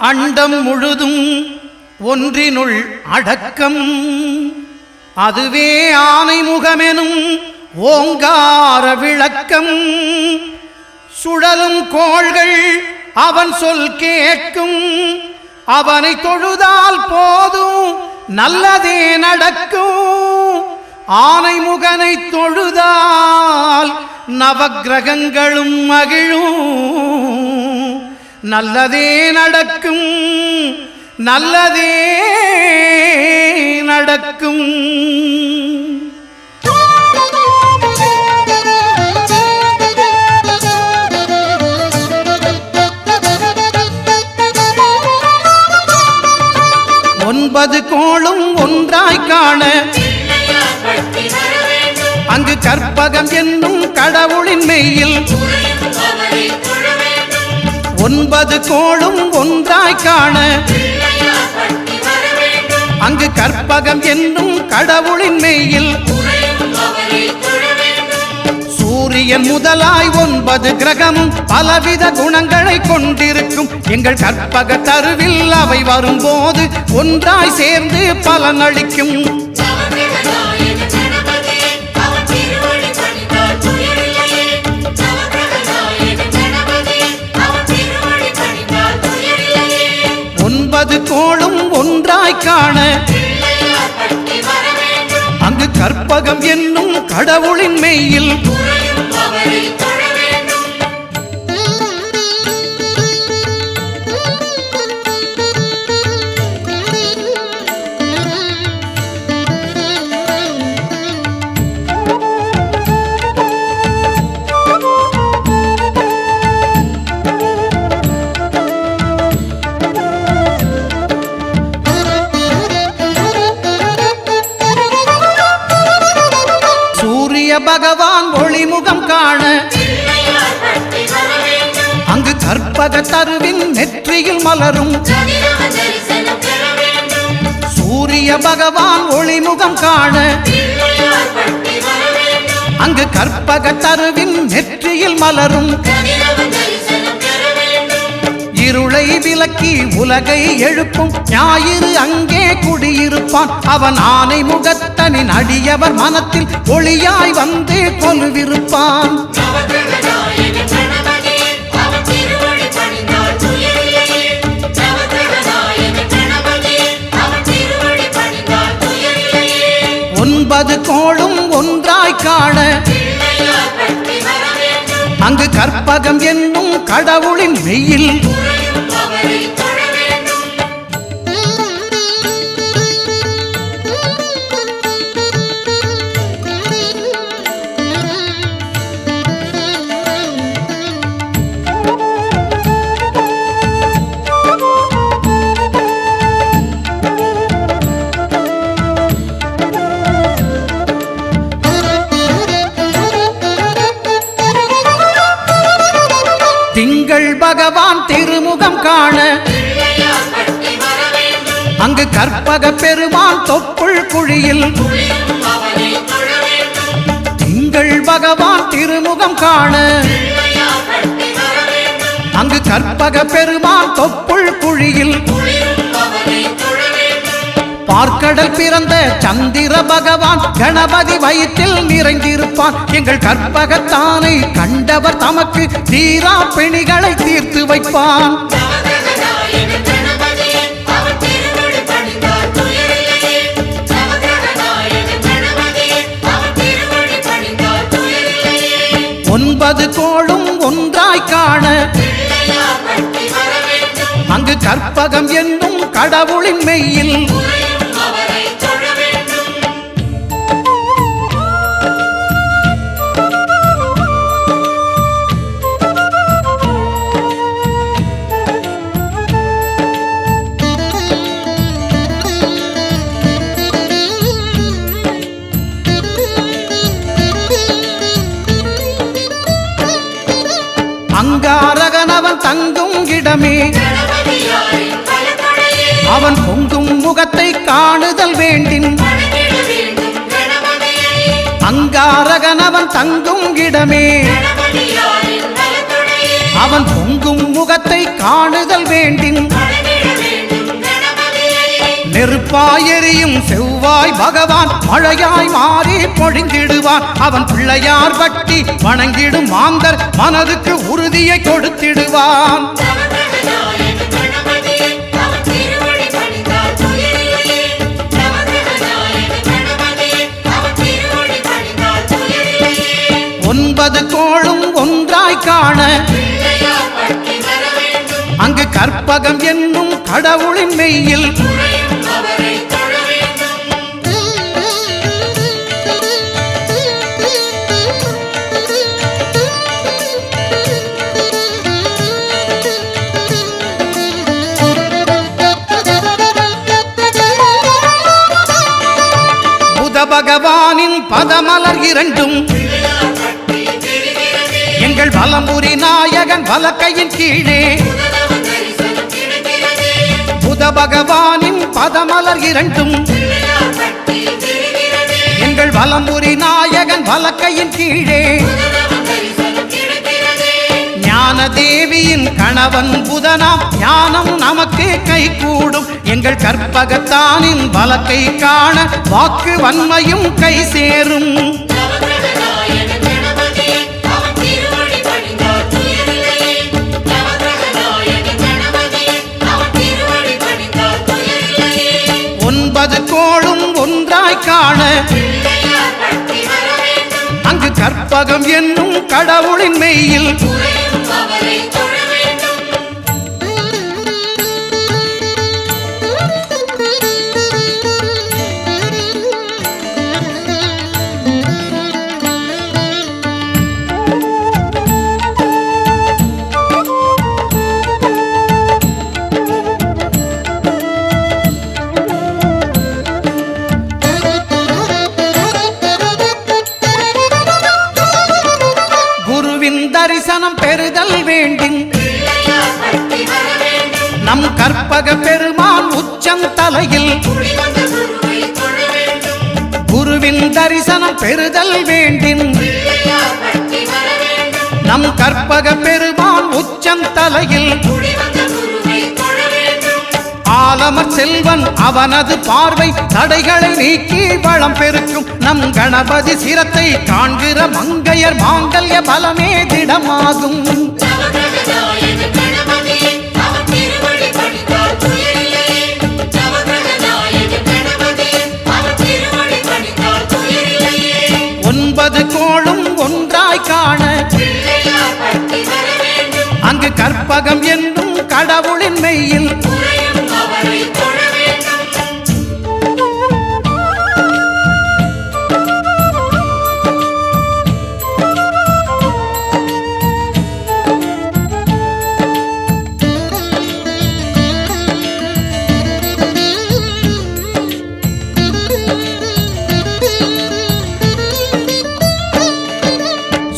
அண்டம் முழுதும் ஒன்றினுள் அடக்கம். அதுவே ஆனை முகமெனும் ஓங்கார விளக்கம். சுழலும் கோள்கள் அவன் சொல் கேட்கும். அவனை தொழுதால் போதும் நல்லதே நடக்கும். ஆனை முகனை தொழுதால் நவக்கிரகங்களும் மகிழும். நல்லதே நடக்கும், நல்லதே நடக்கும். ஒன்பது கோளும் ஒன்றாய் காண அங்கு கற்பகம் என்னும் கடவுளின் மெய்யில். ஒன்பது கோளும் ஒன்றாய் காண அங்கு கற்பகம் என்னும் கடவுளின் மெய்யில். சூரியன் முதலாய் 9 கிரகமும் பலவித குணங்களை கொண்டிருக்கும். எங்கள் கற்பக தருவில் அவை வரும்போது ஒன்றாய் சேர்ந்து பலனளிக்கும். ஒன்பது கோளும் ஒன்றாய் காண அங்கு கற்பகம் என்னும் கடவுளின் மெய்யில். பகவான் ஒளிமுகம் காண அங்கு கற்பக தருவின் நெற்றியில் மலரும். சூரிய பகவான் ஒளிமுகம் காண அங்கு கற்பக தருவின் நெற்றியில் மலரும். இருளை விலக்கி உலகை எழுப்பும் ஞாயிறு அங்கே குடியிருப்பான். அவன் ஆனை முகத்தனின் அடியவர் மனத்தில் ஒளியாய் வந்து கொலுவிருப்பான். ஒன்பது கோளும் ஒன்றாய் காண அங்கு கற்பகம் என்னும் கடவுளின் மெய்யில். திங்கள் பகவான் திருமுகம் காண அங்கு கற்பக பெருமான் தொப்புள் குழியில். திங்கள் பகவான் திருமுகம் காண அங்கு கற்பக பெருமான் தொப்புள் குழியில். பார்க்கடல் பிறந்த சந்திர பகவான் கணபதி வயிற்றில் நிறைந்திருப்பான். எங்கள் கற்பகத்தானை கண்டவர் தமக்கு தீரா பிணிகளை தீர்த்து வைப்பான். ஒன்பது கோளும் ஒன்றாய் காண அங்கு கற்பகம் என்னும் கடவுளின் மெய்யில். அங்காரகனவன் தங்கும் இடமே அவன் பொங்கும் முகத்தை காணுதல் வேண்டின். அங்காரகனவன் தங்கும் இடமே அவன் பொங்கும் முகத்தை காணுதல் வேண்டின். நெருப்பாயெரியும் செவ்வாய் பகவான் மழையாய் மாறி பொழிந்திடுவான். அவன் பிள்ளையார் பட்டி வணங்கிடும் மாந்தர் மனதுக்கு உறுதியை கொடுத்திடுவான். ஒன்பது கோளும் ஒன்றாய் காண அங்கு கற்பகம் என்னும் கடவுளின் மெய்யில் புத பகவானின் பதமலர் இரண்டும் எங்கள் வலம்புரி நாயகன் வலக்கையின் கீழே புத பகவானின் பதமலர் இரண்டும் எங்கள் வலம்புரி நாயகன் வலக்கையின் கீழே ஞான தேவியின் கணவன் புதனாம் ஞானம் நமக்கு கை கூடும். எங்கள் கற்பகத்தானின் வலக்கை காண வாக்கு வன்மையும் கை சேரும். ஒன்பது கோளும் ஒன்றாய் காண அங்கு கற்பகம் என்னும் கடவுளின் மெய்யில் தரிசனம் பெறுதல் வேண்டும். நம் கற்பக பெருமான் உச்சம் தலையில் குருவின் தரிசனம் பெறுதல் வேண்டும். நம் கற்பக பெருமான் உச்சம் தலையில் ஆலமர் செல்வன் அவனது பார்வை தடைகளை நீக்கி வளம் பெருக்கும். நம் கணபதி சிரத்தை காண்கிற மங்கையர் மாங்கல்ய பலமே திடமாகும். ஒன்பது கோளும் ஒன்றாய் காண அங்கு கற்பகம் என்னும் கடவுளின் மெய்யில்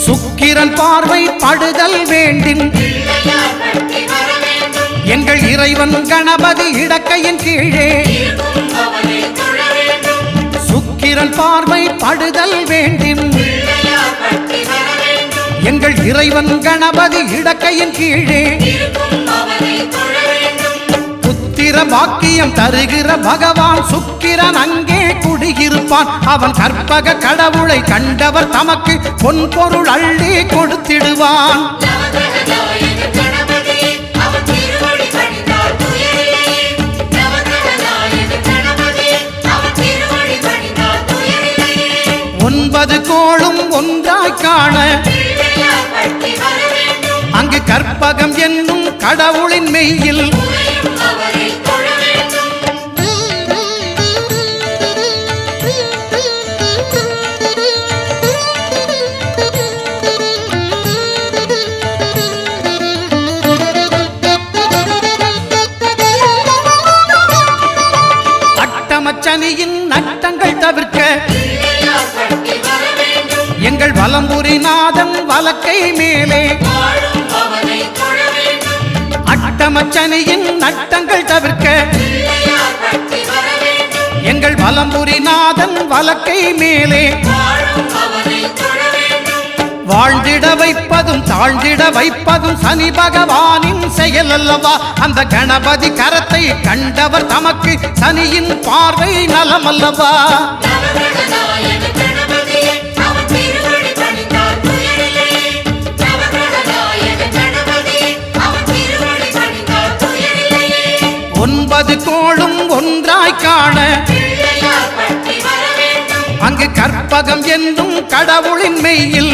சுக்கிரன் பார்வை படுதல் வேண்டும். எங்கள் இறைவன் கணபதி இடக்கையின் கீழே சுக்கிரன் பார்வை படுதல் வேண்டும். எங்கள் இறைவன் கணபதி இடக்கையின் கீழே புத்திர பாக்கியம் தருகிற பகவான் சுக்கிரன் அங்கே குடியிருப்பான். அவன் கற்பக கடவுளை கண்டவர் தமக்கு பொன் பொருள் அள்ளி கொடுத்திடுவான். ஒன்பது கோளும் ஒன்றாய் காண அங்கு கற்பகம் என்னும் கடவுளின் மெய்யில் அட்டமச்சனியின் நட்டங்கள் தவிர்க்க எங்கள் வலம்புரி நாதன் வலக்கை மேலே அட்டமச்சனியின் நட்டங்கள் தவிர்க்க எங்கள் வலம்புரி நாதன் வலக்கை மேலே வாழ்ந்திட வைப்பதும் தாழ்ந்திட வைப்பதும் சனி பகவானின் செயல் அல்லவா? அந்த கணபதி கரத்தை கண்டவர் தமக்கு சனியின் பார்வை நலம் அல்லவா? ஒன்பது கோளும் ஒன்றாய் காண அங்கு கற்பகம் என்னும் கடவுளின் மெய்யில்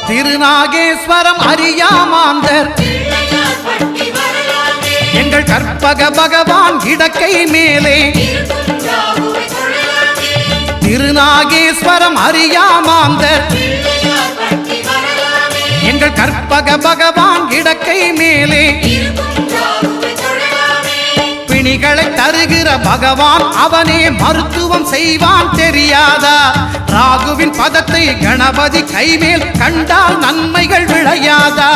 திருநாகேஸ்வரம் அறியாமாந்தர் எங்கள் கற்பக பகவான் இடக்கை மேலே திருநாகேஸ்வரம் அறியாமாந்தர் எங்கள் கற்பக பகவான் இடக்கை மேலே பிணிகளை தருகிற பகவான் அவனே மருத்துவம் செய்வான் தெரியாதா? ராகுவின் பதத்தை கணபதி கைமேல் கண்டால் நன்மைகள் விளையாதா?